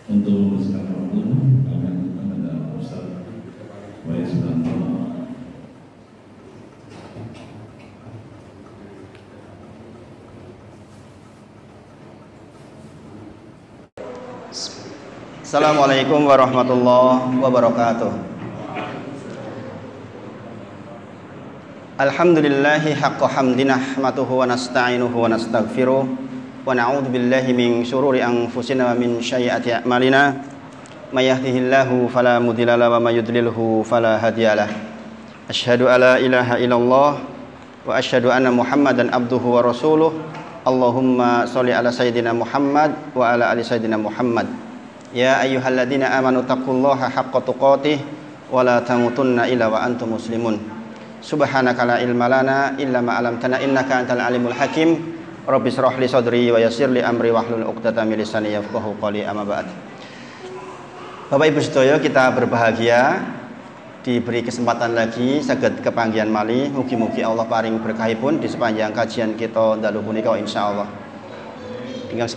Untuk sekarang waktu akan kita pada Ustaz Wahid Sudanto. Assalamualaikum warahmatullahi wabarakatuh. Alhamdulillahi haqqa hamdina nahmaduhu wa nasta'inuhu wa nastaghfiruh wa na'udzu billahi min syururi anfusina wa min sayyiati a'malina may yahdihillahu fala mudilla lahu wa may yudlilhu fala hadiyalah. Asyhadu alla ilaha illallah wa asyhadu anna Muhammadan abduhu wa rasuluh. Allahumma sholli ala sayyidina Muhammad wa ala ali sayyidina Muhammad. Ya ayyuhalladzina amanu taqullaha haqqa tuqatih wa la tamutunna illa wa antum muslimun. Subhanaka la ilma lana illa ma 'allamtana innaka antal alimul hakim. Rabbi shrah li sadri wa yassir li amri wahlul 'uqdatam min lisani yafqahu qawli amma ba'd. Bapak Ibu sedaya, kita berbahagia diberi kesempatan lagi saged kepanggihan malih. Mugi-mugi Allah paring berkahipun di sepanjang kajian kita dalu punika insyaallah. Dengan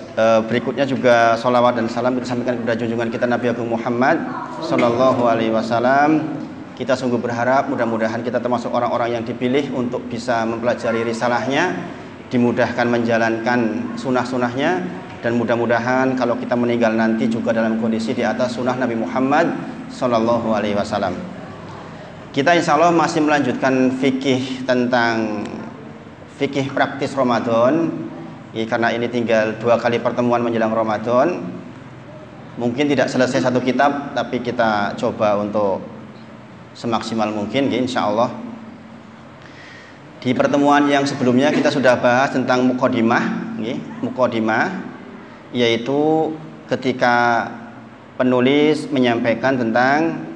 berikutnya juga sholawat dan salam kita sampaikan kepada junjungan kita Nabi Agung Muhammad sallallahu alaihi wasallam. Kita sungguh berharap mudah-mudahan kita termasuk orang-orang yang dipilih untuk bisa mempelajari risalahnya, dimudahkan menjalankan sunnah-sunnahnya, dan mudah-mudahan kalau kita meninggal nanti juga dalam kondisi di atas sunnah Nabi Muhammad sallallahu alaihi wasallam. Kita insya Allah masih melanjutkan fikih tentang fikih praktis Ramadan. Karena ini tinggal 2 kali pertemuan menjelang Ramadan, mungkin tidak selesai satu kitab, tapi kita coba untuk semaksimal mungkin insya Allah. Di pertemuan yang sebelumnya kita sudah bahas tentang muqaddimah, yaitu ketika penulis menyampaikan tentang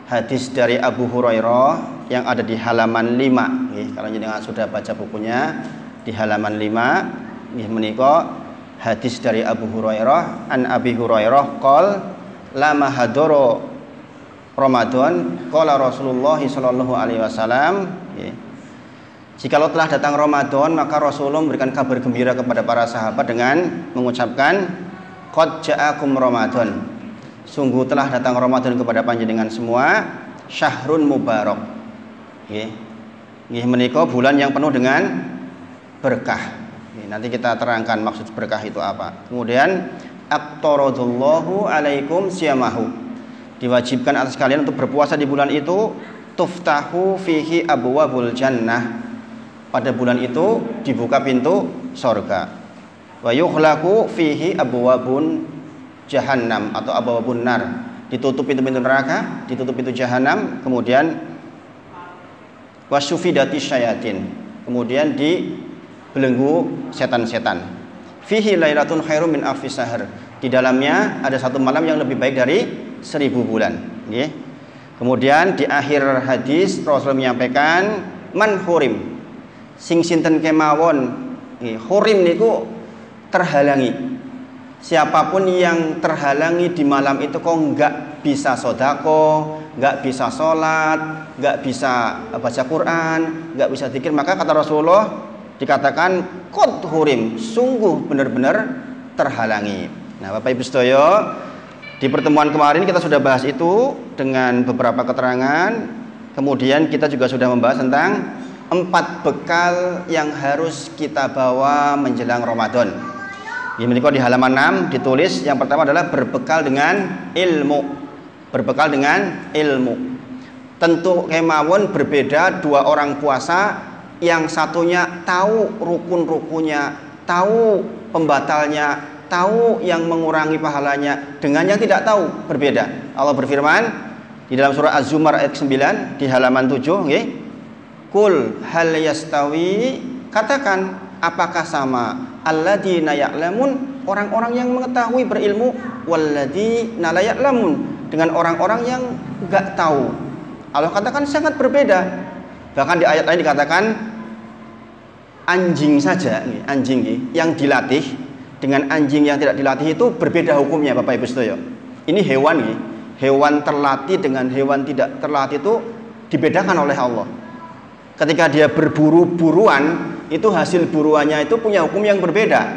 hadis dari Abu Hurairah yang ada di halaman 5. Kalau jenengan sudah baca bukunya di halaman 5, menika hadis dari Abu Hurairah, an Abi Hurairah qol lama hadoro Ramadan qala Rasulullah sallallahu alaihi wasallam. Jikalau telah datang Ramadan, maka Rasulullah memberikan kabar gembira kepada para sahabat dengan mengucapkan qad ja'akum Ramadan. Sungguh telah datang Ramadan kepada panjenengan semua, syahrun mubarak. Menika bulan yang penuh dengan berkah. Nanti kita terangkan maksud berkah itu apa. Kemudian aqtaradullahu alaikum siyamahu. Diwajibkan atas kalian untuk berpuasa di bulan itu, tuftahu fihi abwabul jannah. Pada bulan itu dibuka pintu surga. Wa yughlaqu fihi abwabun jahannam atau abwabun nar. Ditutup pintu-pintu neraka, ditutup pintu jahanam, kemudian wasyufidati syayatin. Kemudian dibelenggu setan-setan. Fihi lailatun khairum min alfi syahr. Di dalamnya ada satu malam yang lebih baik dari 1000 bulan. Kemudian di akhir hadis Rasul menyampaikan man hurim, sing sinten kemawon, hurim niku terhalangi. Siapapun yang terhalangi di malam itu kok nggak bisa sodako, nggak bisa sholat, nggak bisa baca Quran, nggak bisa zikir, maka kata Rasulullah dikatakan qad hurim, sungguh benar-benar terhalangi. Nah, Bapak Ibu sedaya, di pertemuan kemarin kita sudah bahas itu dengan beberapa keterangan. Kemudian kita juga sudah membahas tentang 4 bekal yang harus kita bawa menjelang Ramadan. Ini di halaman 6 ditulis yang pertama adalah berbekal dengan ilmu. Berbekal dengan ilmu. Tentu kemawon berbeda 2 orang puasa, yang satunya tahu rukun-rukunnya, tahu pembatalnya, tahu yang mengurangi pahalanya, dengan yang tidak tahu berbeda. Allah berfirman di dalam surah Az-Zumar ayat 9 di halaman 7, Kul hal yastawi, katakan apakah sama alladzina ya'lamun, orang-orang yang mengetahui berilmu, walladzina la ya'lamun, dengan orang-orang yang enggak tahu. Allah katakan sangat berbeda. Bahkan di ayat lain dikatakan anjing saja, anjing yang dilatih dengan anjing yang tidak dilatih itu berbeda hukumnya, Bapak Ibu sedaya. Ini hewan, hewan terlatih dengan hewan tidak terlatih itu dibedakan oleh Allah. Ketika dia berburu-buruan, itu hasil buruannya itu punya hukum yang berbeda,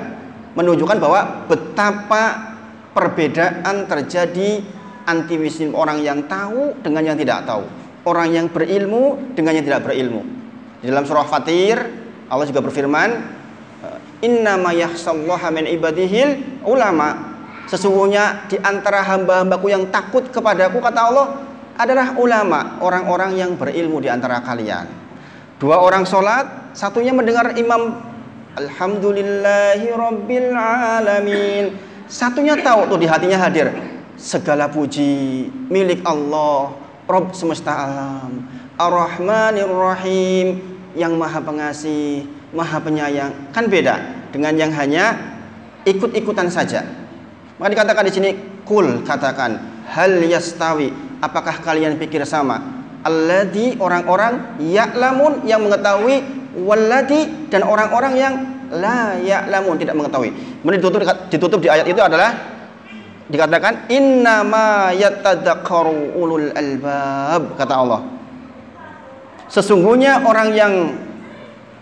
menunjukkan bahwa betapa Perbedaan terjadi antiwism orang yang tahu dengan yang tidak tahu, orang yang berilmu dengan yang tidak berilmu. Di dalam surah Fatir Allah juga berfirman, innama yakhshallaha min ibadihil ulama. Sesungguhnya di antara hamba-hambaku yang takut kepadaku, kata Allah, adalah ulama, orang-orang yang berilmu di antara kalian. Dua orang sholat, satunya mendengar imam alhamdulillahi rabbil alamin, satunya tahu tuh di hatinya hadir, segala puji milik Allah, Rabb semesta alam, Ar-Rahmanir Rahim, yang maha pengasih, maha penyayang. Kan beda dengan yang hanya ikut-ikutan saja. Maka dikatakan di sini, kul, katakan, hal yastawi, apakah kalian pikir sama? Alladzi, orang-orang, ya'lamun, yang mengetahui, walladzi, dan orang-orang yang la ya'lamun, tidak mengetahui. Kemudian ditutup di ayat itu adalah dikatakan innama yatadzakkaru ulul albab, kata Allah. Sesungguhnya orang yang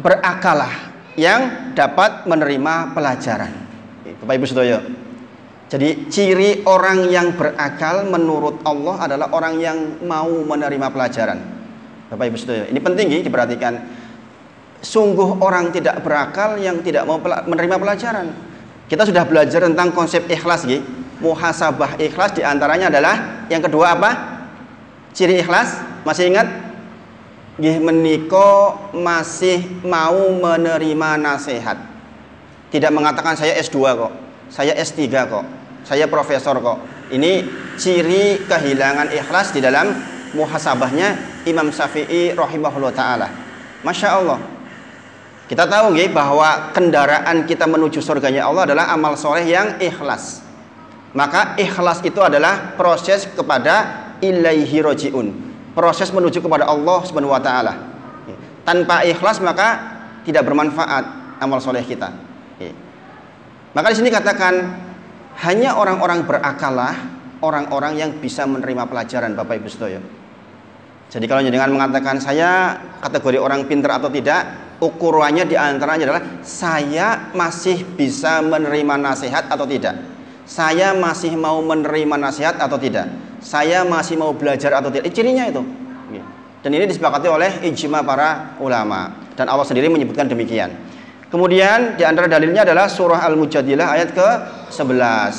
berakalah yang dapat menerima pelajaran. Bapak Ibu Saudara, jadi ciri orang yang berakal menurut Allah adalah orang yang mau menerima pelajaran. Bapak Ibu Saudara, ini penting diperhatikan. Sungguh orang tidak berakal yang tidak mau menerima pelajaran. Kita sudah belajar tentang konsep ikhlas, muhasabah ikhlas, diantaranya adalah yang kedua apa? Ciri ikhlas, masih ingat? Meniko masih mau menerima nasihat. Tidak mengatakan saya S2 kok, saya S3 kok, saya profesor kok. Ini ciri kehilangan ikhlas di dalam muhasabahnya Imam Syafi'i rahimahullah ta'ala. Masya Allah. Kita tahu bahwa kendaraan kita menuju surganya Allah adalah amal soleh yang ikhlas. Maka ikhlas itu adalah proses kepada ilaihi roji'un, proses menuju kepada Allah subhanahu wa ta'ala. Tanpa ikhlas maka tidak bermanfaat amal soleh kita. Maka di sini katakan hanya orang-orang berakalah, orang-orang yang bisa menerima pelajaran, Bapak Ibu Saudara. Jadi kalau dengan mengatakan saya kategori orang pintar atau tidak, ukurannya diantaranya adalah saya masih bisa menerima nasihat atau tidak, saya masih mau menerima nasihat atau tidak, saya masih mau belajar atau tidak. Cirinya itu. Dan ini disepakati oleh ijma para ulama, dan Allah sendiri menyebutkan demikian. Kemudian di antara dalilnya adalah surah Al-Mujadilah ayat ke-11.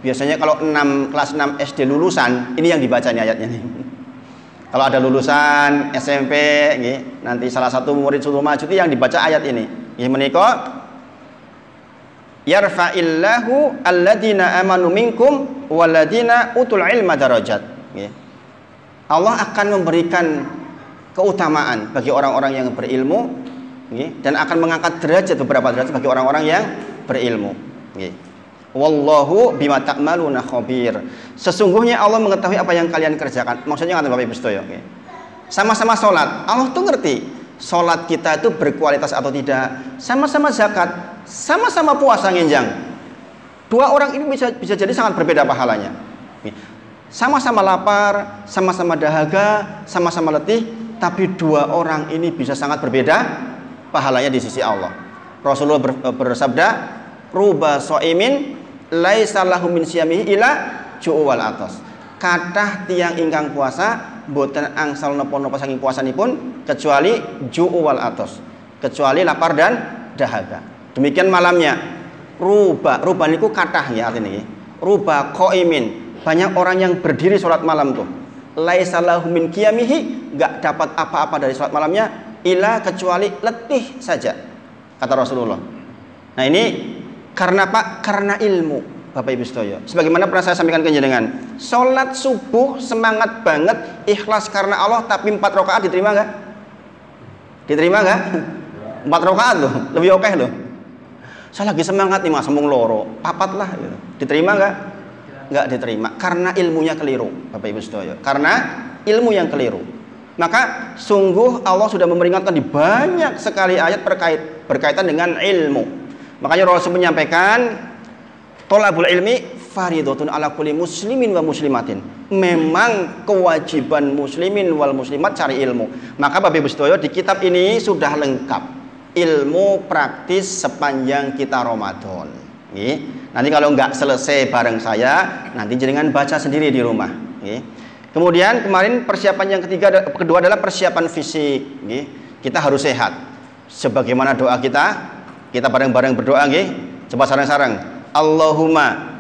Biasanya kalau kelas 6 SD lulusan, ini yang dibaca nih ayatnya nih. Kalau ada lulusan SMP, nanti salah satu murid suruh maju itu yang dibaca ayat ini. Menika yarfa'illahu alladina amanu minkum waladina utul ilma darajat. Allah akan memberikan keutamaan bagi orang-orang yang berilmu, dan akan mengangkat derajat, beberapa derajat bagi orang-orang yang berilmu. Wallahu bima ta'maluna khabir. Sesungguhnya Allah mengetahui apa yang kalian kerjakan. Maksudnya kata Bapak Ibu Saudara, sama-sama sholat, Allah tuh ngerti sholat kita itu berkualitas atau tidak. Sama-sama zakat, sama-sama puasa nginjang. Dua orang ini bisa jadi sangat berbeda pahalanya. Sama-sama lapar, sama-sama dahaga, sama-sama letih, tapi dua orang ini bisa sangat berbeda pahalanya di sisi Allah. Rasulullah bersabda, ruba so'imin laisa lahu min siyamihi ila ju'u wal atas. Kathah tiyang ingkang puasa boten angsal napa-napa saking puasanipun kecuali ju'u wal atas, kecuali lapar dan dahaga. Demikian malamnya. Ruba niku kathah ya artinya. Ruba qaimin, banyak orang yang berdiri sholat malam tuh. Laisa lahu min qiyamihi, enggak dapat apa-apa dari sholat malamnya ila kecuali letih saja, kata Rasulullah. Nah ini karena apa? Karena ilmu, Bapak Ibu Saudara. Sebagaimana pernah saya sampaikan ke jenengan, sholat subuh semangat banget, ikhlas karena Allah, tapi 4 rakaat diterima nggak? Diterima nggak? 4 rakaat loh, lebih oke loh. Saya lagi semangat nih mas, sembung loro, 4 lah, gitu. Diterima nggak? Nggak diterima, karena ilmunya keliru, Bapak Ibu Saudara. Karena ilmu yang keliru. Maka sungguh Allah sudah memperingatkan di banyak sekali ayat berkaitan dengan ilmu. Makanya Rasul menyampaikan thalabul ilmi fardhatun ala kulli muslimin wa muslimatin. Memang kewajiban muslimin wal muslimat cari ilmu. Maka Bapak Ibu Saudara, di kitab ini sudah lengkap ilmu praktis sepanjang kita Ramadan. Nanti kalau nggak selesai bareng saya, nanti jenengan baca sendiri di rumah. Kemudian kemarin persiapan yang kedua adalah persiapan fisik. Kita harus sehat. Sebagaimana doa kita bareng-bareng berdoa. Coba sarang-sarang. Allahumma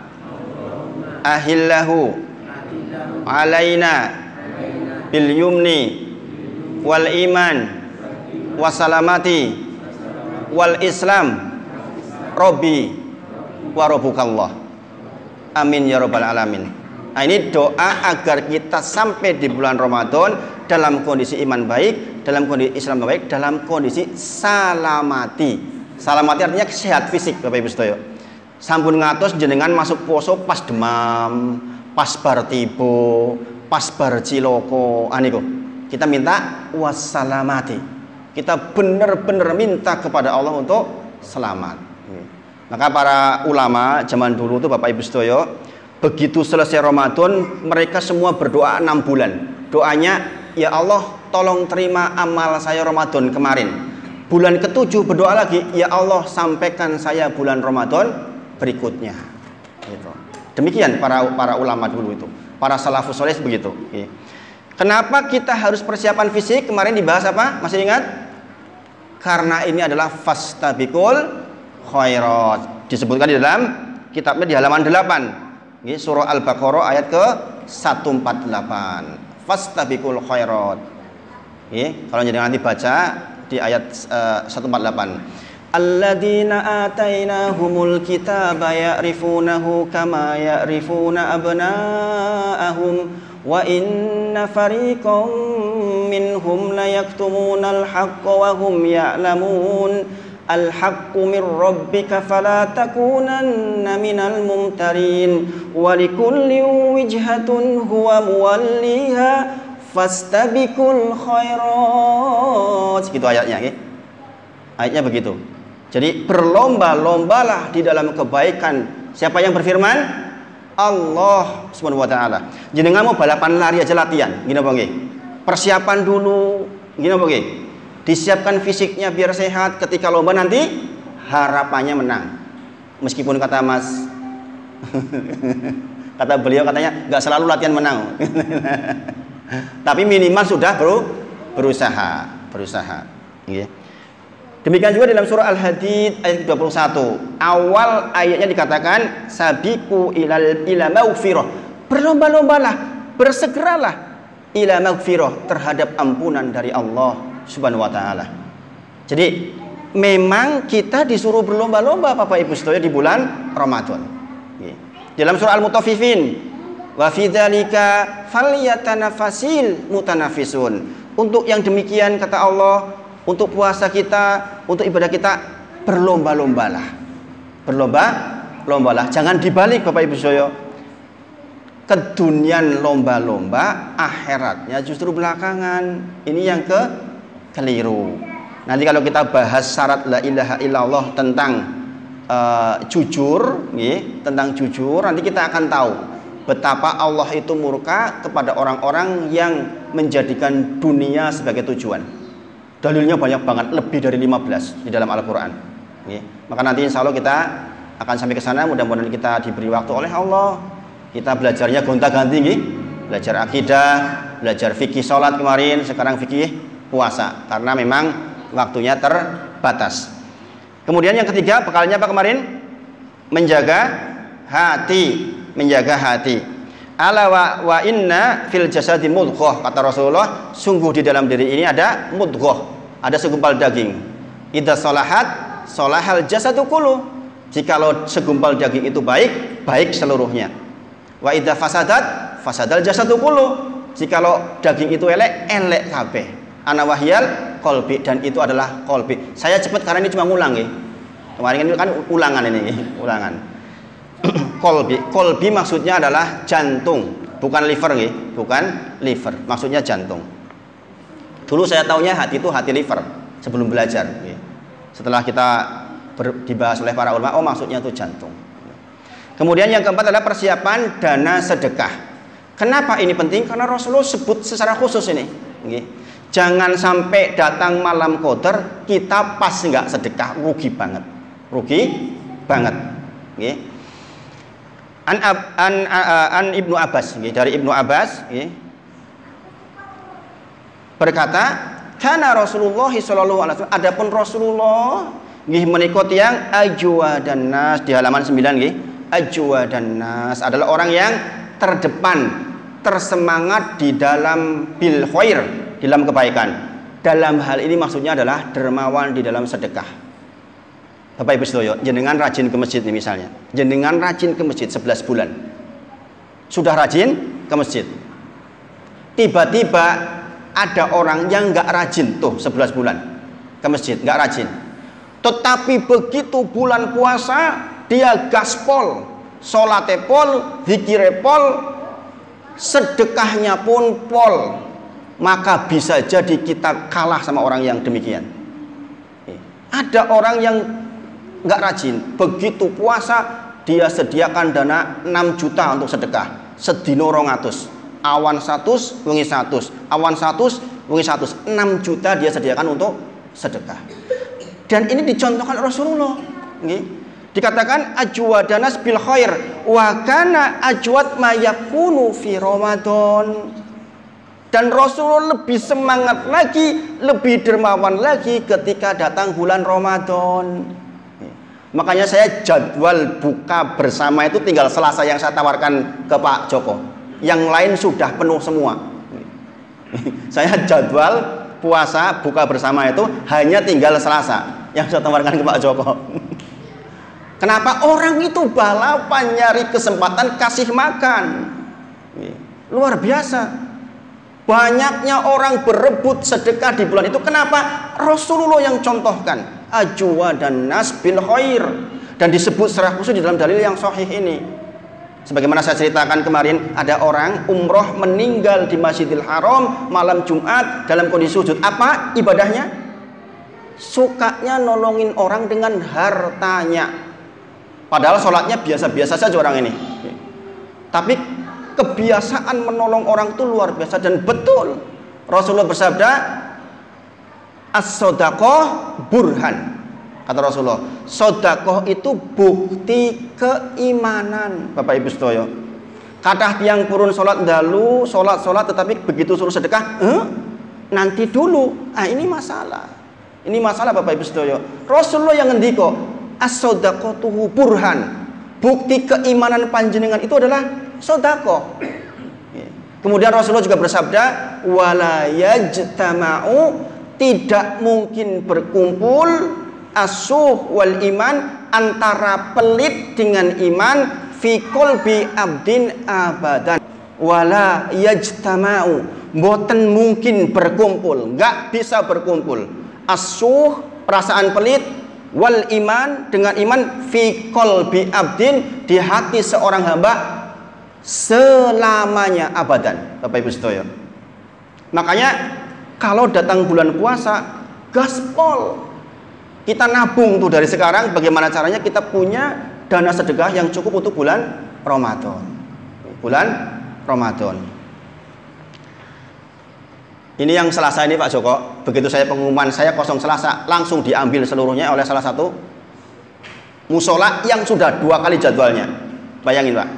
ahillahu alaina bil yumni wal iman wasalamati wal islam robbi wa rabbukallah. Amin ya rabbal alamin. Nah, ini doa agar kita sampai di bulan Ramadan dalam kondisi iman baik, dalam kondisi Islam baik, dalam kondisi salamati. Salamati artinya sehat fisik, Bapak Ibu sedaya. Sampun ngatos jenengan masuk poso pas demam, pas bar tiba, pas bar ciloko, aniku. Kita minta wassalamati. Kita benar-benar minta kepada Allah untuk selamat. Maka para ulama zaman dulu tuh Bapak Ibu sedaya, begitu selesai Ramadan, mereka semua berdoa 6 bulan. Doanya, ya Allah, tolong terima amal saya Ramadan kemarin. Bulan ke-7 berdoa lagi, ya Allah, sampaikan saya bulan Ramadan berikutnya. Gitu. Demikian para ulama dulu itu, para salafus saleh begitu. Kenapa kita harus persiapan fisik? Kemarin dibahas apa? Masih ingat? Karena ini adalah fastabiqul khairat. Disebutkan di dalam kitabnya di halaman 8. Surah Al-Baqarah ayat ke 148. Fastabiqul khairat. Kalau jangan nanti baca di ayat 148. Alladzina atainahumul kitaba ya'rifunahu kama ya'rifuna abna'ahum wa inna fariqam minhum la yaktumunal haqqa wa hum ya'lamun. Al-haqqu min rabbika fala takunanna minal mumtarin wa likulli wijhatun huwa muwalliha fastabiqul khairat. Segitu ayatnya, ayatnya begitu. Jadi berlomba-lombalah di dalam kebaikan. Siapa yang berfirman? Allah Subhanahu wa taala. Jenengan mau balapan lari aja latihan, gini apa nggih? Persiapan dulu, gini apa nggih? Disiapkan fisiknya biar sehat, ketika lomba nanti harapannya menang. Meskipun kata Mas kata beliau katanya nggak selalu latihan menang. Tapi minimal sudah berusaha. Demikian juga dalam surah Al-Hadid ayat 21. Awal ayatnya dikatakan sabiqu ila maghfirah. Berlomba-lombalah, bersegeralah ila maghfirah, terhadap ampunan dari Allah Subhanahu wa ta'ala. Jadi memang kita disuruh berlomba-lomba Bapak Ibu sedaya di bulan Ramadan. Dalam surah Al-Mutaffifin, wa fi dzalika falyatanafasil mutanafisun. Untuk yang demikian kata Allah, untuk puasa kita, untuk ibadah kita, berlomba-lombalah. Berlomba-lombalah. Jangan dibalik Bapak Ibu sedaya. Kedunian lomba-lomba, akhiratnya justru belakangan. Ini yang keliru. Nanti kalau kita bahas syarat la ilaha illallah tentang jujur, tentang jujur, nanti kita akan tahu betapa Allah itu murka kepada orang-orang yang menjadikan dunia sebagai tujuan. Dalilnya banyak banget, lebih dari 15 di dalam Al-Quran. Maka nanti insya Allah kita akan sampai ke sana. Mudah-mudahan kita diberi waktu oleh Allah. Kita belajarnya gonta-ganti, belajar akidah, belajar fikih sholat kemarin, sekarang fikih puasa, karena memang waktunya terbatas. Kemudian yang ketiga, bekalnya apa kemarin? Menjaga hati. Ala wa inna fil jasadi mudghah, kata Rasulullah, sungguh di dalam diri ini ada mudghah, ada segumpal daging. Idza salahat salahal jasadu kullu. Jikalau segumpal daging itu baik, baik seluruhnya. Wa idza fasadat fasadal jasadu kullu. Jikalau daging itu elek, elek kabeh. Ana wahyal kolbi, dan itu adalah kolbi. Saya cepat karena ini cuma ngulang ya. Kemarin kan ulangan ini, ulangan. Kolbi maksudnya adalah jantung, bukan liver ya, bukan liver. Maksudnya jantung. Dulu saya taunya hati itu hati liver sebelum belajar. Ya. Setelah kita dibahas oleh para ulama, oh maksudnya itu jantung. Kemudian yang keempat adalah persiapan dana sedekah. Kenapa ini penting? Karena Rasulullah sebut secara khusus ini. Ya. Jangan sampai datang malam qadar kita pas nggak sedekah, rugi banget. nggih. An Ibnu Abbas, nggih, dari Ibnu Abbas, nggih, berkata, kana Rasulullah sallallahu alaihi wasallam, adapun Rasulullah nggih menika tiyang ajwa dan nas, di halaman 9 nggih. Ajwa dan nas adalah orang yang terdepan, tersemangat di dalam bil khair, di dalam kebaikan. Dalam hal ini maksudnya adalah dermawan di dalam sedekah. Bapak Ibu sedaya, jenengan rajin ke masjid nih misalnya. Jenengan rajin ke masjid 11 bulan. Sudah rajin ke masjid. Tiba-tiba ada orang yang nggak rajin tuh 11 bulan ke masjid, nggak rajin. Tetapi begitu bulan puasa dia gaspol, sholatnya pol, zikirnya pol, sedekahnya pun pol, maka bisa jadi kita kalah sama orang yang demikian. Ada orang yang nggak rajin, begitu puasa dia sediakan dana 6 juta untuk sedekah, sedino 200, awan 100 wengi 100, awan 100 wengi 100, 6 juta dia sediakan untuk sedekah. Dan ini dicontohkan Rasulullah, dikatakan ajwadanas bil khair wa kana ajwad ma yakunu fi Ramadan. Dan Rasulullah lebih semangat lagi, lebih dermawan lagi ketika datang bulan Ramadan. Makanya saya jadwal buka bersama itu tinggal Selasa yang saya tawarkan ke Pak Joko. Yang lain sudah penuh semua. Saya jadwal puasa buka bersama itu hanya tinggal Selasa yang saya tawarkan ke Pak Joko. Kenapa? Orang itu balapan nyari kesempatan kasih makan. Luar biasa. Banyaknya orang berebut sedekah di bulan itu. Kenapa? Rasulullah yang contohkan. Ajwa dan nas bil khair. Dan disebut secara khusus di dalam dalil yang sahih ini. Sebagaimana saya ceritakan kemarin, ada orang umroh meninggal di Masjidil Haram malam Jumat dalam kondisi sujud. Apa ibadahnya? Sukanya nolongin orang dengan hartanya. Padahal sholatnya biasa-biasa saja orang ini. Tapi kebiasaan menolong orang itu luar biasa. Dan betul Rasulullah bersabda, as-sodaqoh burhan. Kata Rasulullah, sodakoh itu bukti keimanan. Bapak Ibu sedaya, kathah tiyang purun sholat dalu, sholat tetapi begitu suruh sedekah, nanti dulu. Ini masalah. Ini masalah Bapak Ibu sedaya. Rasulullah yang ngendika, as-sodaqotuhu burhan. Bukti keimanan panjenengan itu adalah sodakoh. Kemudian Rasulullah juga bersabda, wala yajtama'u, tidak mungkin berkumpul asuh wal iman, antara pelit dengan iman, fi qalbi abdin abadan. Wala yajtama'u, boten mungkin berkumpul, nggak bisa berkumpul. Asuh, perasaan pelit, wal iman, dengan iman, fi qalbi abdin, di hati seorang hamba selamanya abadan. Bapak Ibu sedaya, makanya kalau datang bulan puasa, gaspol. Kita nabung tuh dari sekarang. Bagaimana caranya kita punya dana sedekah yang cukup untuk bulan Ramadan. Bulan Ramadan. Ini yang Selasa ini Pak Joko. Begitu saya pengumuman saya kosong Selasa, langsung diambil seluruhnya oleh salah satu musola yang sudah 2 kali jadwalnya. Bayangin Pak.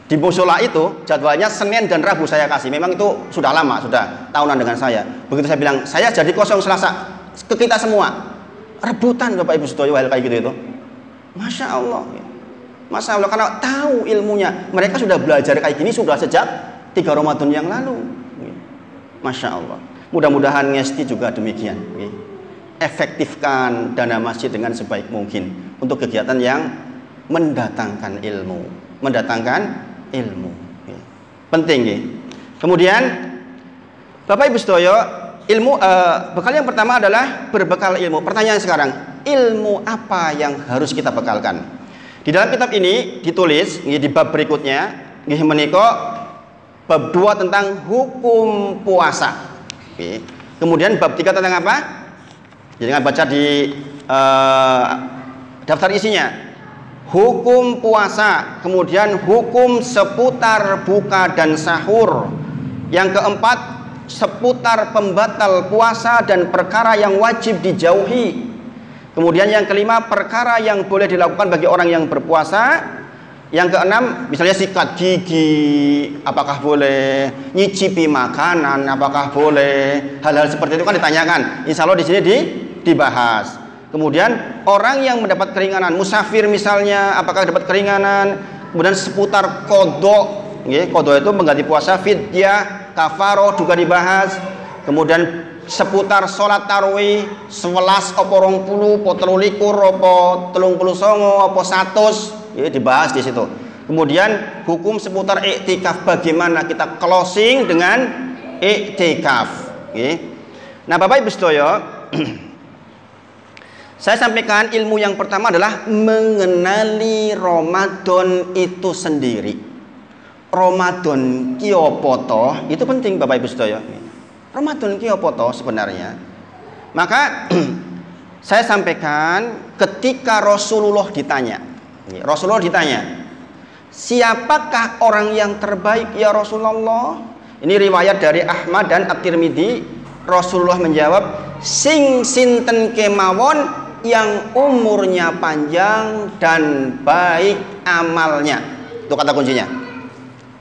Di musola itu jadwalnya Senin dan Rabu saya kasih. Memang itu sudah lama, sudah tahunan dengan saya. Begitu saya bilang, saya jadi kosong Selasa, ke kita semua. Rebutan Bapak Ibu sedaya kayak gitu itu. Masya Allah. Masya Allah, karena tahu ilmunya. Mereka sudah belajar kayak gini sudah sejak 3 Ramadan yang lalu. Masya Allah. Mudah-mudahan ngesti juga demikian. Efektifkan dana masjid dengan sebaik mungkin untuk kegiatan yang mendatangkan ilmu. Mendatangkan ilmu. Penting ya. Kemudian Bapak Ibu sedaya, ilmu bekal yang pertama adalah berbekal ilmu. Pertanyaan sekarang, ilmu apa yang harus kita bekalkan? Di dalam kitab ini ditulis di bab berikutnya, nggih menika bab 2 tentang hukum puasa. Kemudian bab 3 tentang apa? Jangan baca di daftar isinya. Hukum puasa, kemudian hukum seputar buka dan sahur. Yang keempat, seputar pembatal puasa dan perkara yang wajib dijauhi. Kemudian yang kelima, perkara yang boleh dilakukan bagi orang yang berpuasa. Yang keenam, misalnya sikat gigi, apakah boleh? Nyicipi makanan, apakah boleh? Hal-hal seperti itu kan ditanyakan. Insya Allah di sini dibahas. Kemudian orang yang mendapat keringanan, musafir misalnya, apakah dapat keringanan? Kemudian seputar kodok, kodok itu mengganti puasa, fidyah, kafaroh juga dibahas. Kemudian seputar sholat tarawih 11 apa 20 apa 23 apa 39 apa 100, dibahas di situ. Kemudian hukum seputar iktikaf, bagaimana kita closing dengan iktikaf. Nah Bapak Ibu sedaya, saya sampaikan ilmu yang pertama adalah mengenali Ramadan itu sendiri. Ramadan kiopoto itu penting Bapak Ibu sedaya. Ramadan kiopoto sebenarnya. Maka saya sampaikan ketika Rasulullah ditanya, siapakah orang yang terbaik ya Rasulullah? Ini riwayat dari Ahmad dan At-Tirmidzi. Rasulullah menjawab, sing sinten kemawon yang umurnya panjang dan baik amalnya. Itu kata kuncinya.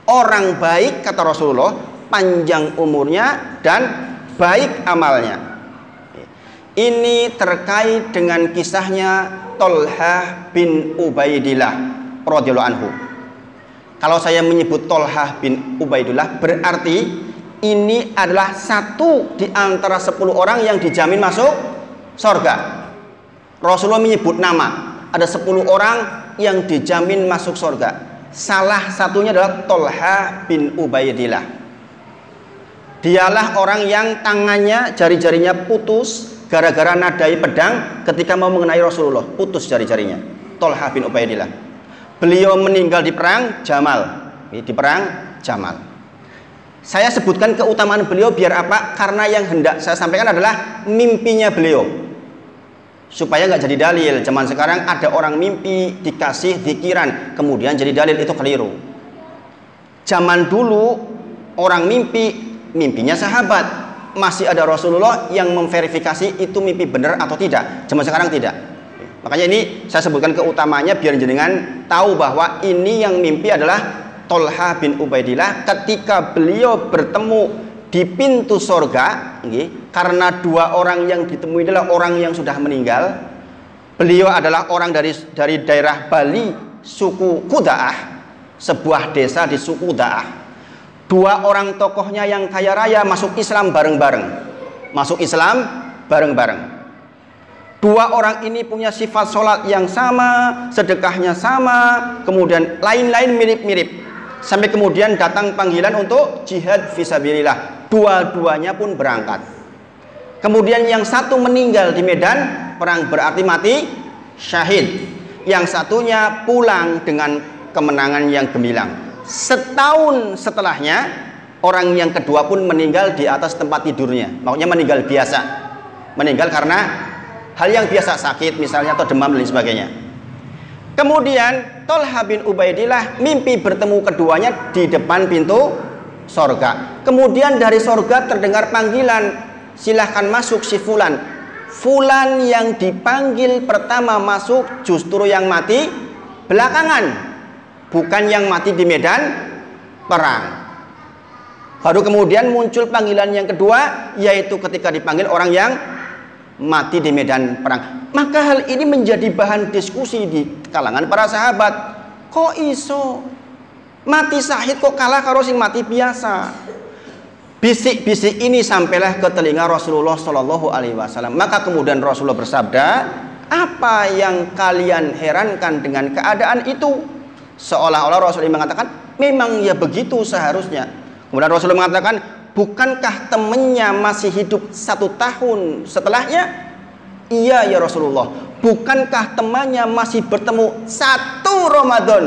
Orang baik kata Rasulullah, panjang umurnya dan baik amalnya. Ini terkait dengan kisahnya Tolhah bin Ubaidillah radhiyallahu anhu. Kalau saya menyebut Tolhah bin Ubaidillah, berarti ini adalah satu di antara 10 orang yang dijamin masuk surga. Rasulullah menyebut nama, ada 10 orang yang dijamin masuk surga. Salah satunya adalah Tolhah bin Ubaidillah. Dialah orang yang tangannya, jari-jarinya putus gara-gara nadai pedang ketika mau mengenai Rasulullah, putus jari-jarinya. Tolhah bin Ubaidillah. Beliau meninggal di perang Jamal. Saya sebutkan keutamaan beliau biar apa? Karena yang hendak saya sampaikan adalah mimpinya beliau, supaya nggak jadi dalil. Zaman sekarang ada orang mimpi dikasih zikiran kemudian jadi dalil, itu keliru. Zaman dulu orang mimpinya sahabat, masih ada Rasulullah yang memverifikasi itu mimpi benar atau tidak. Zaman sekarang tidak. Makanya ini saya sebutkan keutamanya biar jenengan tahu bahwa ini yang mimpi adalah Tolhah bin Ubaidillah ketika beliau bertemu di pintu sorga, karena 2 orang yang ditemui adalah orang yang sudah meninggal. Beliau adalah orang dari daerah Bali, suku Kudaah, sebuah desa di suku Kudaah. 2 orang tokohnya yang kaya raya masuk Islam bareng-bareng. 2 orang ini punya sifat sholat yang sama, sedekahnya sama, kemudian lain-lain mirip-mirip. Sampai kemudian datang panggilan untuk jihad fisabilillah. Dua-duanya pun berangkat. Kemudian yang satu meninggal di medan perang, berarti mati syahid. Yang satunya pulang dengan kemenangan yang gemilang. Setahun setelahnya, orang yang kedua pun meninggal di atas tempat tidurnya. Maksudnya meninggal biasa. Meninggal karena hal yang biasa, sakit misalnya atau demam dan sebagainya. Kemudian Tolhah bin Ubaidillah mimpi bertemu keduanya di depan pintu sorga. Kemudian dari sorga terdengar panggilan, silahkan masuk si Fulan. Fulan yang dipanggil pertama masuk justru yang mati belakangan, bukan yang mati di medan perang. Baru kemudian muncul panggilan yang kedua, yaitu ketika dipanggil orang yang mati di medan perang. Maka hal ini menjadi bahan diskusi di kalangan para sahabat. Kok iso mati syahid kok kalah karo sing mati biasa? Bisik-bisik ini sampailah ke telinga Rasulullah Shallallahu Alaihi Wasallam. Maka kemudian Rasulullah bersabda, apa yang kalian herankan dengan keadaan itu? Seolah-olah Rasulullah mengatakan, memang ya begitu seharusnya. Kemudian Rasulullah mengatakan, bukankah temannya masih hidup 1 tahun setelahnya? Iya ya Rasulullah. Bukankah temannya masih bertemu 1 Ramadan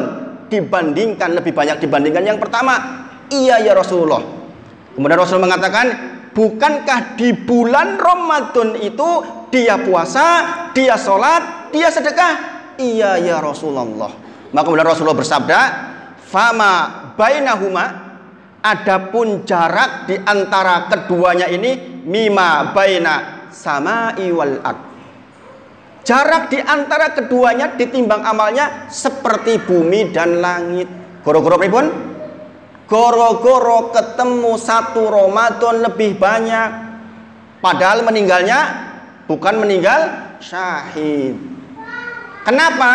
dibandingkan, lebih banyak dibandingkan yang pertama? Iya ya Rasulullah. Kemudian Rasulullah mengatakan, bukankah di bulan Ramadan itu dia puasa, dia sholat, dia sedekah? Iya ya Rasulullah. Maka kemudian Rasulullah bersabda, fama bainahuma, adapun jarak di antara keduanya ini mima baina samai wal ard, Jarak di antara keduanya ditimbang amalnya seperti bumi dan langit. Goro-goro pripun? Goro-goro ketemu satu Ramadan lebih banyak, padahal meninggalnya bukan meninggal syahid. Kenapa?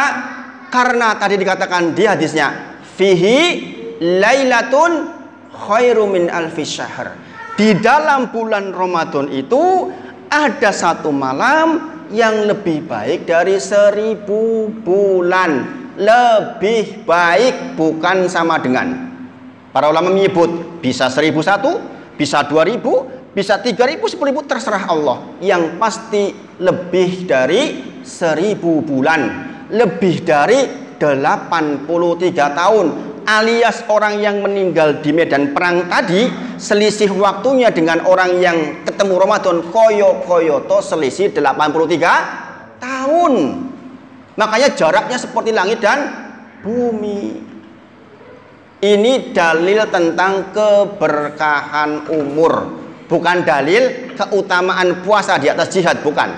Karena tadi dikatakan di hadisnya, fihi lailatun khairu min alfi syahr. Di dalam bulan Ramadan itu ada satu malam yang lebih baik dari 1000 bulan. Lebih baik, bukan sama dengan. Para ulama menyebut bisa 1001, bisa 2000, bisa 3000, 10.000, terserah Allah. Yang pasti lebih dari 1000 bulan, lebih dari 83 tahun, alias orang yang meninggal di medan perang tadi, selisih waktunya dengan orang yang ketemu Ramadan koyo-koyo to selisih 83 tahun. Makanya jaraknya seperti langit dan bumi. Ini dalil tentang keberkahan umur, bukan dalil keutamaan puasa di atas jihad, bukan.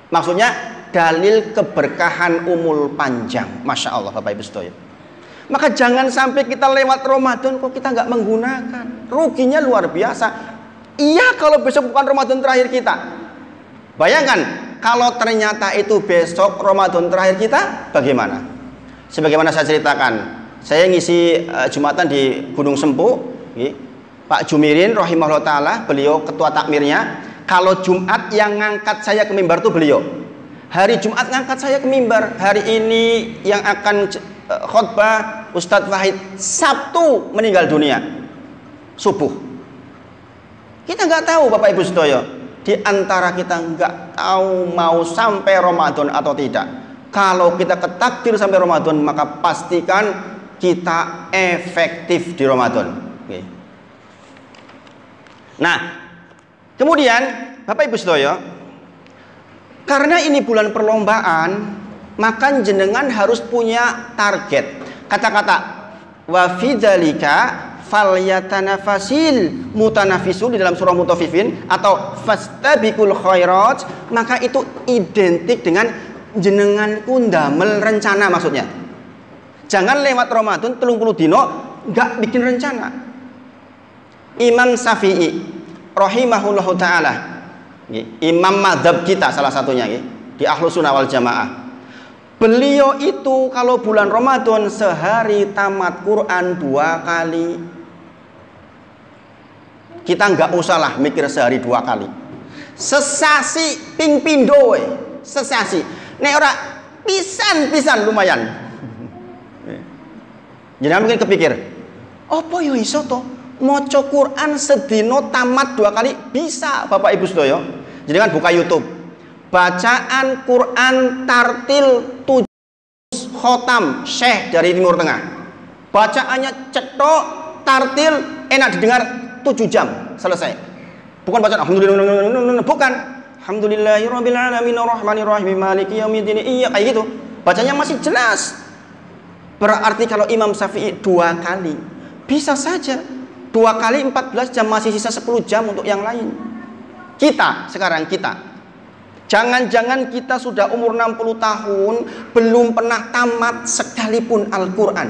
Maksudnya dalil keberkahan umur panjang. Masya Allah Bapak Ibu sekalian. Maka jangan sampai kita lewat Ramadan kok kita nggak menggunakan. Ruginya luar biasa. Iya, kalau besok bukan Ramadan terakhir kita. Bayangkan kalau ternyata itu besok Ramadan terakhir kita, bagaimana? Sebagaimana saya ceritakan, saya ngisi Jumatan di Gunung Sempu, Pak Jumirin rahimahullah ta'ala, beliau ketua takmirnya. Kalau Jumat yang ngangkat saya ke mimbar itu beliau. Hari Jumat ngangkat saya ke mimbar. Hari ini yang akan khutbah Ustadz Wahid Sabtu meninggal dunia subuh. Kita nggak tahu Bapak Ibu Sedoyo, di antara kita nggak tahu mau sampai Ramadan atau tidak. Kalau kita ketakdir sampai Ramadan, maka pastikan kita efektif di Ramadan. Oke. Nah, kemudian Bapak Ibu Sedoyo, karena ini bulan perlombaan, maka jenengan harus punya target. Kata-kata wa fi dzalika falyatanafasil mutanafisun di dalam surah Mutaffifin atau fastabiqul khairat, maka itu identik dengan jenengan kundamel rencana maksudnya. Jangan lewat Ramadan 30 dino enggak bikin rencana. Imam Syafi'i rahimahullahu taala, imam madzhab kita salah satunya di Ahlus Sunnah wal Jamaah. Beliau itu kalau bulan Ramadan sehari tamat Quran 2 kali. Kita nggak usah lah mikir sehari 2 kali. Sesasi ping pindo, sesasi. Nek ora pisan lumayan. Jangan mungkin kepikir, apa yo iso to maca Quran sedino tamat 2 kali? Bisa Bapak Ibu sedaya. Jadi kan buka YouTube. Bacaan Quran tartil 7 khotam Syekh dari Timur Tengah. Bacaannya cetok, tartil, enak didengar 7 jam selesai. Bukan bacaan alhamdulillah, bukan. Alhamdulillahirabbil alamin arrahmanirrahim maliki yaumiddin. Iya kayak gitu. Bacanya masih jelas. Berarti kalau Imam Syafi'i 2 kali, bisa saja 2 kali 14 jam, masih sisa 10 jam untuk yang lain. Kita sekarang jangan-jangan kita sudah umur 60 tahun belum pernah tamat sekalipun Al-Quran.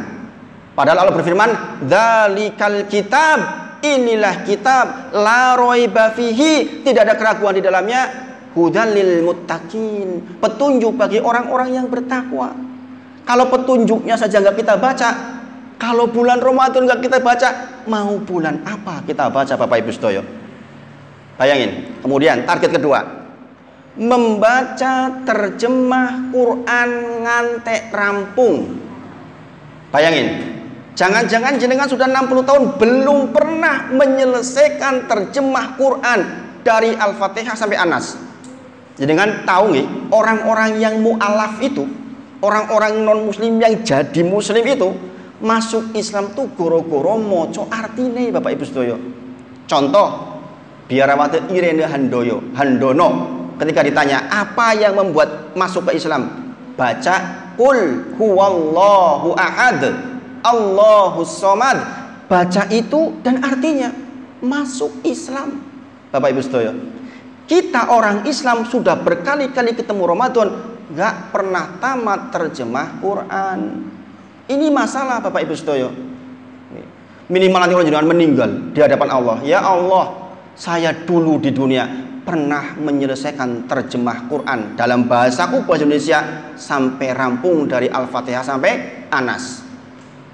Padahal Allah berfirman, "Dzalikal kitab", inilah kitab, "la raiba fihi", tidak ada keraguan di dalamnya, "hudal lil muttaqin", petunjuk bagi orang-orang yang bertakwa. Kalau petunjuknya saja nggak kita baca, kalau bulan Ramadan nggak kita baca, mau bulan apa kita baca Bapak Ibu sedaya? Bayangin. Kemudian target kedua, membaca terjemah Quran ngantek rampung. Bayangin, jangan-jangan jenengan sudah 60 tahun belum pernah menyelesaikan terjemah Quran dari Al-Fatihah sampai Anas. Jenengan tahu nggih, orang-orang yang mu'alaf itu, orang-orang non muslim yang jadi muslim itu masuk Islam tuh goro-goro moco artine Bapak Ibu sedaya. Contoh, Biarawati Irene Handono ketika ditanya apa yang membuat masuk ke Islam, baca Qul huwallahu ahad Allahus somad, baca itu dan artinya masuk Islam. Bapak Ibu sedaya, kita orang Islam sudah berkali-kali ketemu Ramadan nggak pernah tamat terjemah Quran. Ini masalah Bapak Ibu Sedoyo. Minimal nanti kalau jenengan meninggal di hadapan Allah, ya Allah, saya dulu di dunia pernah menyelesaikan terjemah Quran dalam bahasaku, bahasa Indonesia, sampai rampung dari Al-Fatihah sampai Anas.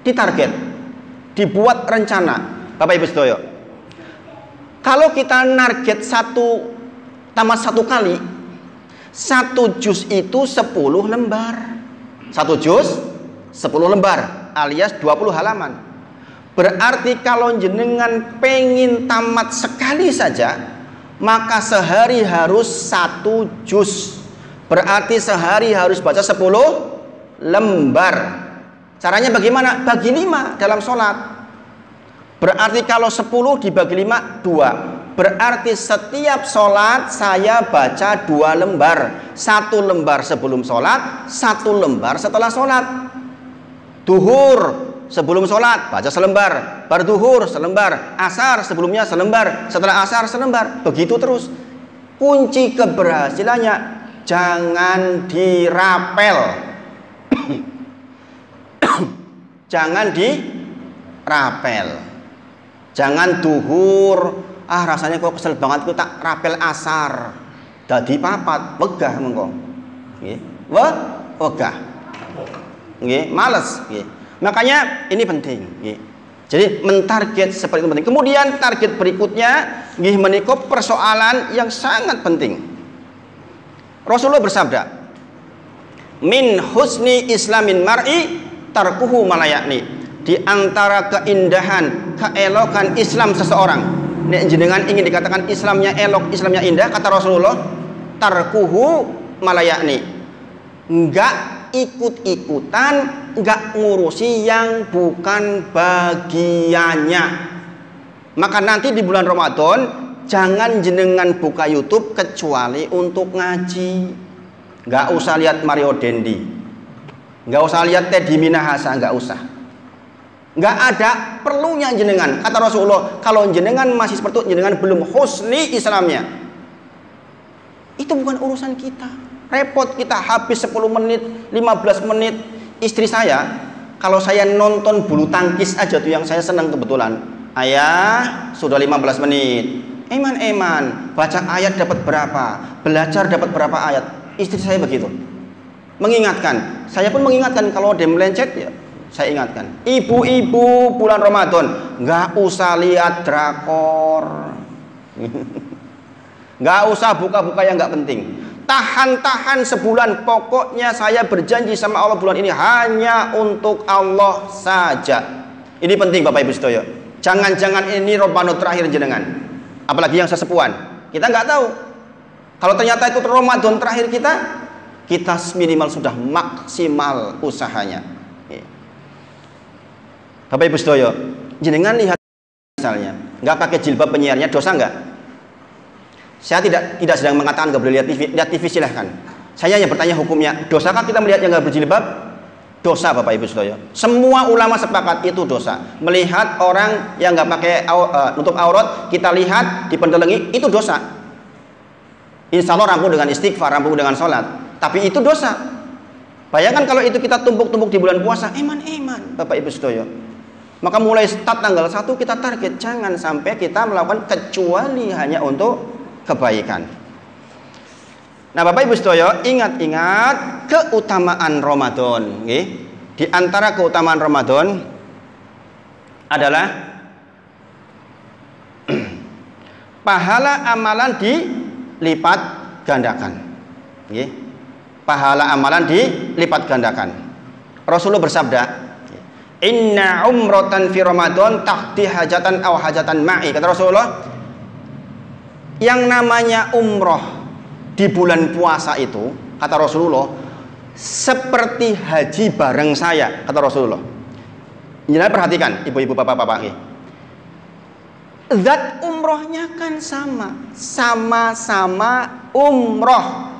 Ditarget, dibuat rencana Bapak Ibu Sedoyo. Kalau kita target tamat 1 kali, 1 juz itu 10 lembar. 1 juz 10 lembar alias 20 halaman. Berarti kalau jenengan pengen tamat sekali saja, maka sehari harus 1 juz. Berarti sehari harus baca 10 lembar. Caranya bagaimana? Bagi 5 dalam sholat. Berarti kalau 10 dibagi 5, 2. Berarti setiap sholat saya baca 2 lembar. 1 lembar sebelum sholat, 1 lembar setelah sholat. Duhur sebelum sholat baca selembar, berduhur selembar, asar sebelumnya selembar, setelah asar selembar, begitu terus. Kunci keberhasilannya jangan dirapel. Jangan dirapel. Jangan duhur, rasanya kok kesel banget ku tak rapel asar. Dadi papat, wegah mengko. Nggih. Wegah. Nggih, males nggih. Makanya ini penting nggih. Jadi mentarget seperti itu penting. Kemudian target berikutnya nggih menika persoalan yang sangat penting. Rasulullah bersabda, "Min husni islamin mar'i tarkuhu malayakni." Di antara keindahan, keelokan Islam seseorang, nek jenengan ingin dikatakan Islamnya elok, Islamnya indah, kata Rasulullah, tarkuhu malayakni. Enggak ikut-ikutan, enggak ngurusi yang bukan bagiannya. Maka nanti di bulan Ramadan jangan jenengan buka YouTube kecuali untuk ngaji. Enggak usah lihat Mario Dendi, enggak usah lihat Teddy Minahasa, enggak usah. Enggak ada perlunya jenengan. Kata Rasulullah, kalau jenengan masih seperti itu, jenengan belum husni Islamnya. Itu bukan urusan kita. Repot kita habis 10 menit, 15 menit. Istri saya, kalau saya nonton bulu tangkis aja tuh yang saya senang kebetulan. Ayah, sudah 15 menit. Eman, baca ayat dapat berapa? Belajar dapat berapa ayat? Istri saya begitu. Mengingatkan. Saya pun mengingatkan kalau dia melencet, ya saya ingatkan. Ibu-ibu bulan Ramadan, nggak usah lihat drakor. Nggak usah buka-buka yang nggak penting. Tahan-tahan sebulan, pokoknya saya berjanji sama Allah bulan ini hanya untuk Allah saja. Ini penting Bapak Ibu Sedoyo. Jangan-jangan ini Ramadan terakhir jenengan, apalagi yang sesepuan. Kita nggak tahu. Kalau ternyata itu Ramadan terakhir kita minimal sudah maksimal usahanya. Bapak Ibu Sedoyo, jenengan lihat misalnya nggak pakai jilbab penyiarnya dosa nggak? Saya tidak sedang mengatakan nggak boleh lihat TV silahkan. Saya yang bertanya hukumnya, dosakah kita melihat yang nggak berjilbab? Dosa Bapak Ibu Sedoyo. Semua ulama sepakat itu dosa. Melihat orang yang nggak pakai nutup aurat, kita lihat dipendelengi, itu dosa. Insya Allah rampung dengan istighfar, rampung dengan sholat. Tapi itu dosa. Bayangkan kalau itu kita tumpuk-tumpuk di bulan puasa, eman Bapak Ibu Sedoyo. Maka mulai start tanggal 1 kita target jangan sampai kita melakukan kecuali hanya untuk kebaikan. Nah Bapak Ibu Sedoyo, ingat-ingat keutamaan Ramadan. Di antara keutamaan Ramadan adalah pahala amalan dilipat gandakan. Pahala amalan dilipat gandakan. Rasulullah bersabda, "Inna umratan fi Ramadan tahti hajatan aw hajatan ma'i." Kata Rasulullah, yang namanya umroh di bulan puasa itu, kata Rasulullah, seperti haji bareng saya, kata Rasulullah. Jangan perhatikan ibu-ibu bapak-bapak, zat umrohnya kan sama-sama umroh,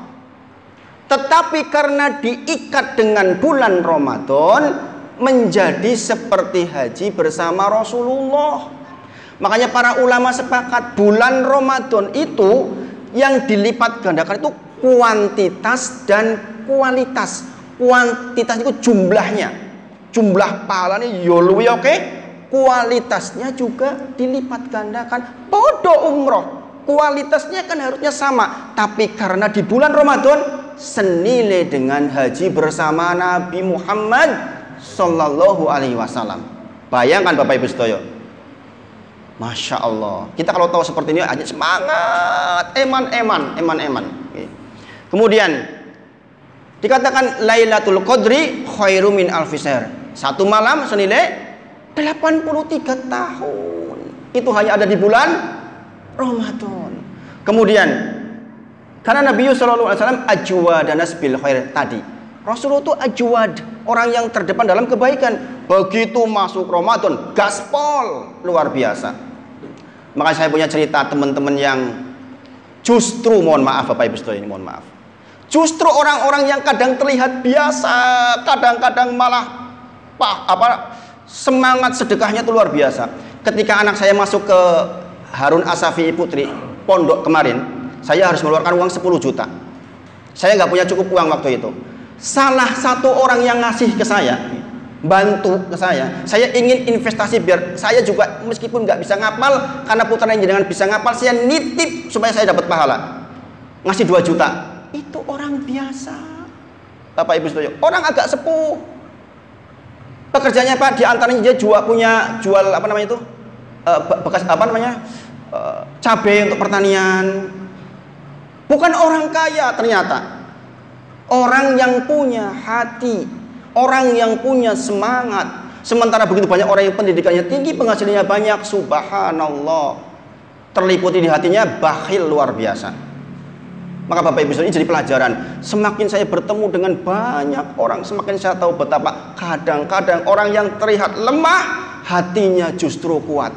tetapi karena diikat dengan bulan Ramadan menjadi seperti haji bersama Rasulullah. Makanya para ulama sepakat bulan Ramadan itu yang dilipat gandakan itu kuantitas dan kualitas. Kuantitas itu jumlahnya. Jumlah pahalanya yo luwih oke, kualitasnya juga dilipat gandakan. Podo umroh, kualitasnya kan harusnya sama, tapi karena di bulan Ramadan senilai dengan haji bersama Nabi Muhammad sallallahu alaihi wasallam. Bayangkan Bapak Ibu sedaya. Masya Allah. Kita kalau tahu seperti ini aja semangat, eman. Kemudian dikatakan Lailatul Qadri khairu min alfi syahr. Satu malam senilai 83 tahun. Itu hanya ada di bulan Ramadan. Kemudian karena Nabi sallallahu alaihi wasallam ajwadanas bil khair tadi. Rasulullah itu ajwad, orang yang terdepan dalam kebaikan. Begitu masuk Ramadan, gaspol luar biasa. Maka saya punya cerita teman-teman yang justru mohon maaf Bapak Ibu sekalian, mohon maaf. Justru orang-orang yang kadang terlihat biasa, kadang-kadang malah semangat sedekahnya itu luar biasa. Ketika anak saya masuk ke Harun Asafi Putri pondok kemarin, saya harus mengeluarkan uang 10 juta. Saya nggak punya cukup uang waktu itu. Salah satu orang yang ngasih ke saya, bantu ke saya ingin investasi biar saya juga meskipun nggak bisa ngapal, karena putranya jenengan bisa ngapal, saya nitip supaya saya dapat pahala. Ngasih 2 juta. Itu orang biasa. Bapak Ibu sekalian, orang agak sepuh. Pekerjaannya Pak, di antaranya dia jual apa namanya itu? Bekas apa namanya? Cabai untuk pertanian. Bukan orang kaya ternyata. Orang yang punya hati, orang yang punya semangat. Sementara begitu banyak orang yang pendidikannya tinggi, penghasilannya banyak, subhanallah, terliputi di hatinya bakhil luar biasa. Maka Bapak Ibu ini jadi pelajaran. Semakin saya bertemu dengan banyak orang, semakin saya tahu betapa kadang-kadang orang yang terlihat lemah, hatinya justru kuat.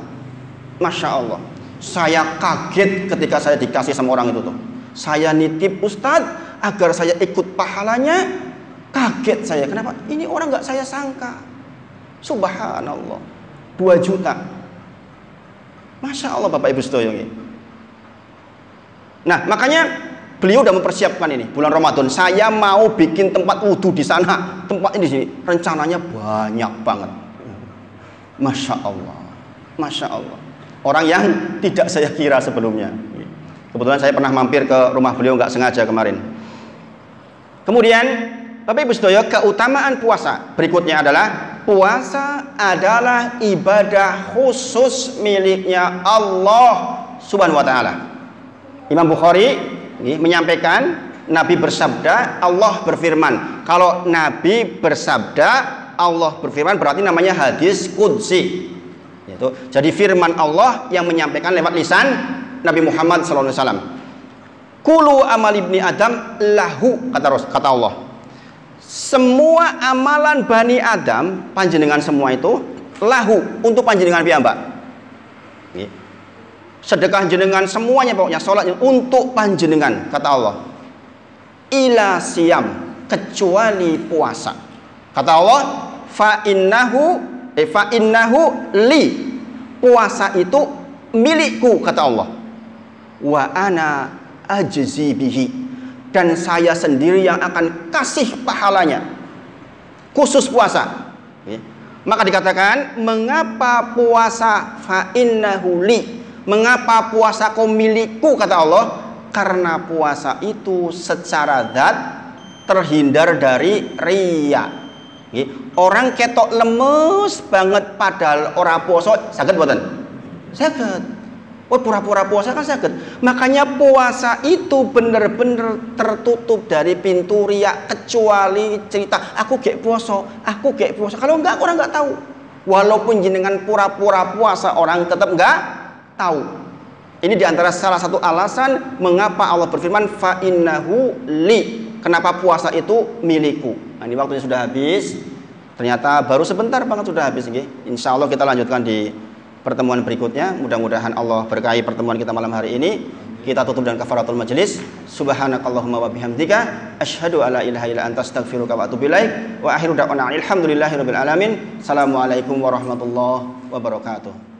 Masya Allah. Saya kaget ketika saya dikasih sama orang itu tuh. Saya nitip Ustadz agar saya ikut pahalanya. Kaget saya. Kenapa? Ini orang nggak saya sangka. Subhanallah. 2 juta. Masya Allah Bapak Ibu sekalian. Nah makanya beliau udah mempersiapkan ini bulan Ramadan. Saya mau bikin tempat wudhu di sana, tempat ini di sini. Rencananya banyak banget. Masya Allah, masya Allah. Orang yang tidak saya kira sebelumnya. Kebetulan saya pernah mampir ke rumah beliau nggak sengaja kemarin. Kemudian Bapak Ibu sekalian, keutamaan puasa berikutnya adalah puasa adalah ibadah khusus miliknya Allah Subhanahu wa taala. Imam Bukhari menyampaikan Nabi bersabda, Allah berfirman. Kalau Nabi bersabda, Allah berfirman berarti namanya hadis qudsi. Jadi firman Allah yang menyampaikan lewat lisan Nabi Muhammad SAW. Kulu amal ibni Adam lahu, kata Allah. Semua amalan Bani Adam, panjenengan semua itu lahu, untuk panjenengan piyambak. Sedekah jenengan semuanya, pokoknya sholatnya untuk panjenengan, kata Allah. Ila siyam, kecuali puasa. Kata Allah, fa innahu li, puasa itu milikku, kata Allah. Wa ana ajzi bihi, dan saya sendiri yang akan kasih pahalanya, khusus puasa. Maka dikatakan, mengapa puasa fa innahu li, mengapa puasa kau milikku, kata Allah? Karena puasa itu secara zat terhindar dari riya. Orang ketok lemes banget padahal ora puasa, saged mboten? Saged. Oh, pura-pura puasa kan saged. Makanya puasa itu bener-bener tertutup dari pintu riya, kecuali cerita aku gek puasa. Kalau enggak, orang enggak tahu. Walaupun jenengan pura-pura puasa, orang tetap enggak tahu. Ini diantara salah satu alasan mengapa Allah berfirman fa innahu li, kenapa puasa itu milikku. Nah, ini waktunya sudah habis. Ternyata baru sebentar banget sudah habis. Insya Allah kita lanjutkan di pertemuan berikutnya. Mudah-mudahan Allah berkahi pertemuan kita malam hari ini. Kita tutup dengan kafaratul majelis. Subhanakallahumma wa bihamdika asyhadu alla ilaha illa anta astaghfiruka wa atubu ilaik. Wa akhiru da'wana alhamdulillahirabbil alamin. Assalamualaikum warahmatullahi wabarakatuh.